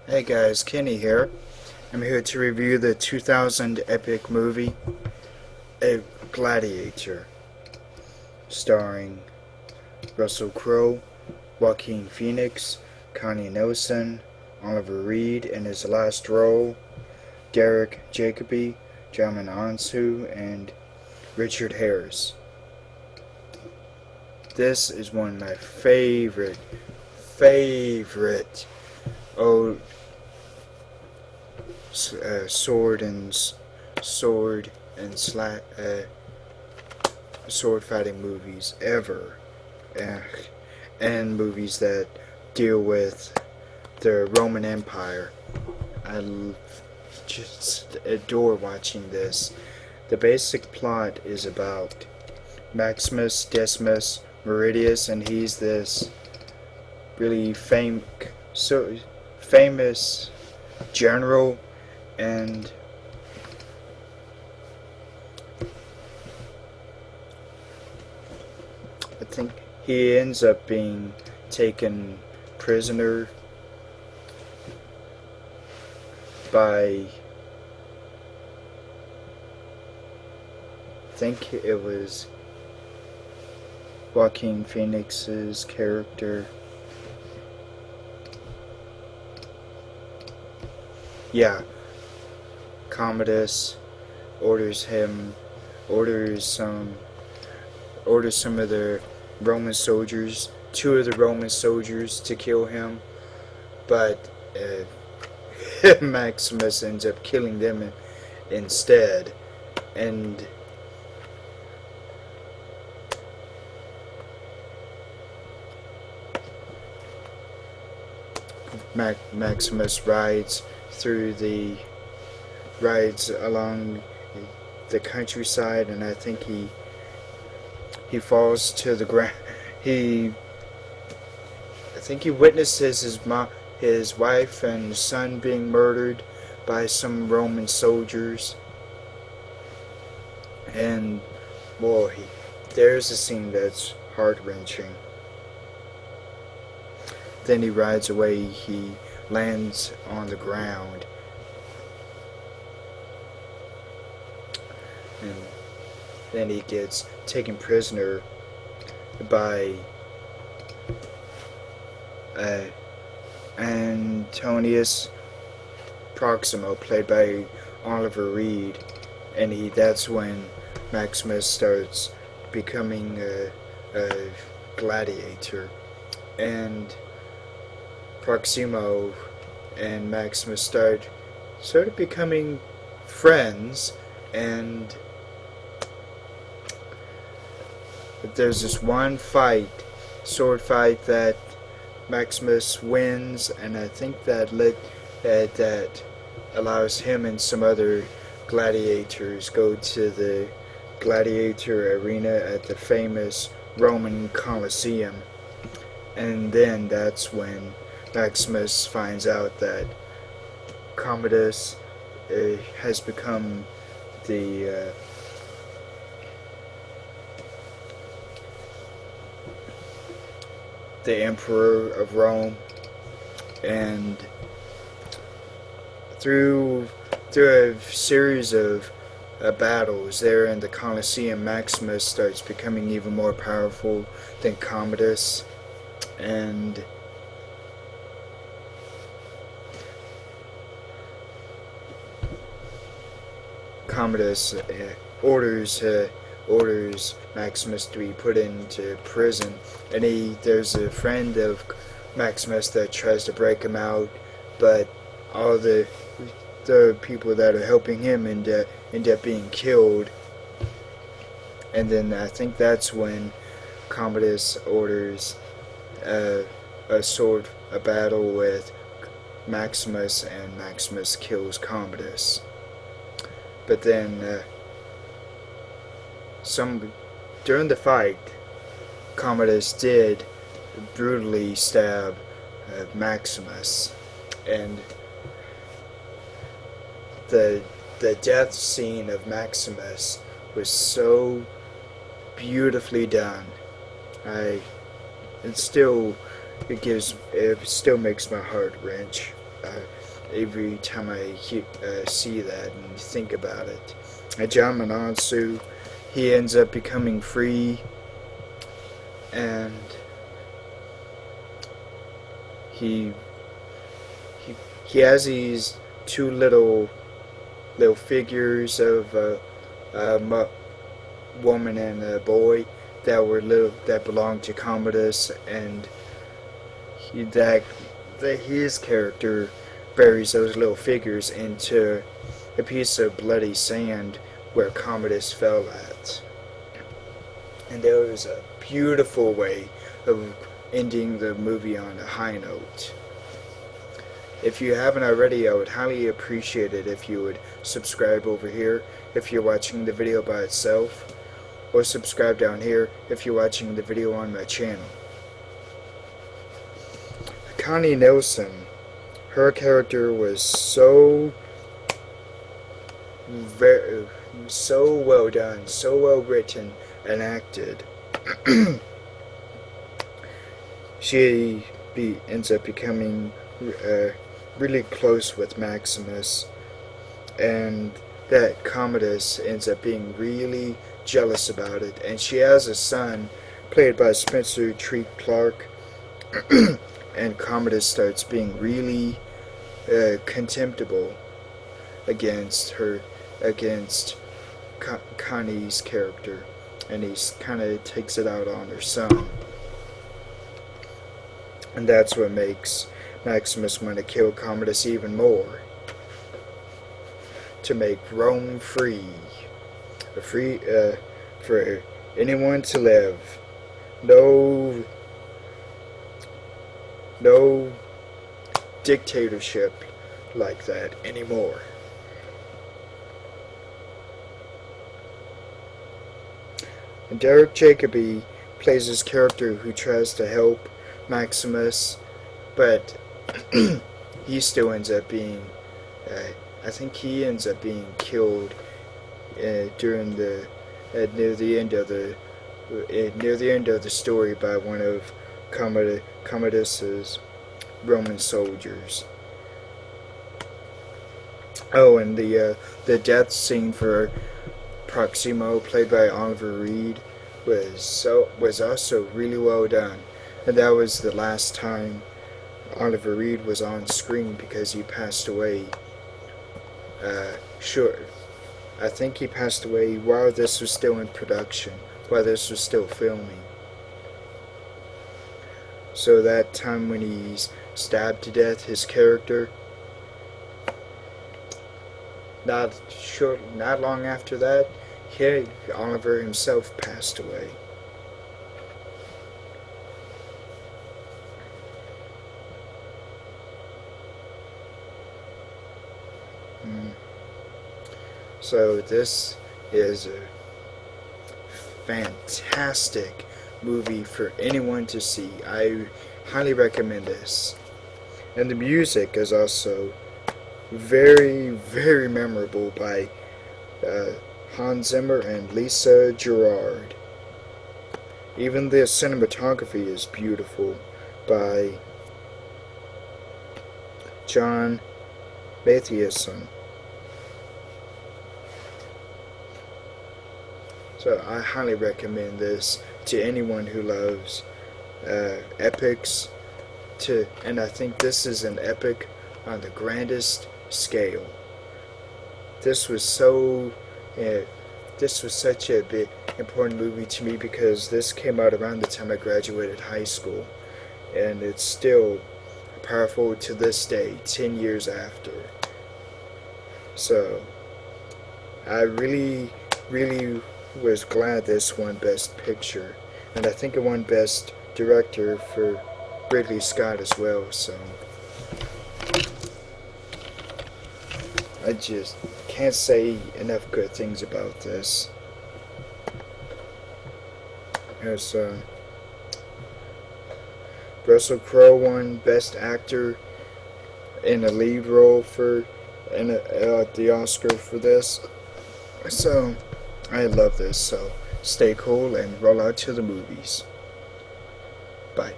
Hey guys, Kenny here. I'm here to review the 2000 epic movie, Gladiator, starring Russell Crowe, Joaquin Phoenix, Connie Nielsen, Oliver Reed in his last role, Derek Jacobi, Jamin Ansu, and Richard Harris. This is one of my favorite old sword and sword fighting movies ever, uh, and movies that deal with the Roman Empire. I just adore watching this. The basic plot is about Maximus Decimus Meridius, and he's this really famous general, and I think he ends up being taken prisoner by, I think it was Joaquin Phoenix's character. Yeah, Commodus orders him, orders some of the Roman soldiers, two of the Roman soldiers, to kill him, but Maximus ends up killing them instead, and Maximus rides along the countryside, and I think he falls to the ground. I think he witnesses his wife and son being murdered by some Roman soldiers, and boy, there's a scene that's heart-wrenching. Then he rides away. He lands on the ground, and then he gets taken prisoner by Antonius Proximo, played by Oliver Reed, and that's when Maximus starts becoming a gladiator, and Proximo and Maximus start sort of becoming friends, and there's this one sword fight that Maximus wins, and I think that allows him and some other gladiators go to the gladiator arena at the famous Roman Colosseum, and then that's when Maximus finds out that Commodus has become the emperor of Rome, and through a series of battles there in the Colosseum, Maximus starts becoming even more powerful than Commodus, and Commodus orders Maximus to be put into prison, and there's a friend of Maximus that tries to break him out, but all the people that are helping him end up being killed, and then I think that's when Commodus orders a battle with Maximus, and Maximus kills Commodus. But then during the fight, Commodus did brutally stab Maximus, and the death scene of Maximus was so beautifully done. It still makes my heart wrench. every time I see that and think about it. John Manonsu, he ends up becoming free, and he has these two little figures of a woman and a boy that belonged to Commodus, and his character buries those little figures into a piece of bloody sand where Commodus fell at. And there was a beautiful way of ending the movie on a high note. If you haven't already, I would highly appreciate it if you would subscribe over here if you're watching the video by itself, or subscribe down here if you're watching the video on my channel. Connie Nielsen, her character was so well done, so well written and acted. She ends up becoming really close with Maximus, and that Commodus ends up being really jealous about it, and she has a son played by Spencer Treat Clark, and Commodus starts being really contemptible against Connie's character, and he kind of takes it out on her son, and that's what makes Maximus want to kill Commodus even more, to make Rome free for anyone to live. No dictatorship like that anymore. And Derek Jacobi plays his character who tries to help Maximus, but he still ends up being, I think he ends up being killed during near the end of the story by one of Commodus's Roman soldiers. Oh, and the death scene for Proximo, played by Oliver Reed, was also really well done, and that was the last time Oliver Reed was on screen because he passed away. I think he passed away while this was still in production, while this was still filming. So that time when he's stabbed to death, his character, not long after that, Oliver himself passed away. So this is a fantastic movie for anyone to see. I highly recommend this. And the music is also very, very memorable by Hans Zimmer and Lisa Gerard. Even the cinematography is beautiful by John Mathieson. So I highly recommend this to anyone who loves epics, and I think this is an epic on the grandest scale. This was such a big important movie to me because this came out around the time I graduated high school, and it's still powerful to this day, 10 years after. So I really was glad this won Best Picture, and I think it won Best Director for Ridley Scott as well, so I just can't say enough good things about this. There's Russell Crowe won Best Actor in a lead role at the Oscar for this, so I love this. So stay cool and roll out to the movies. Bye.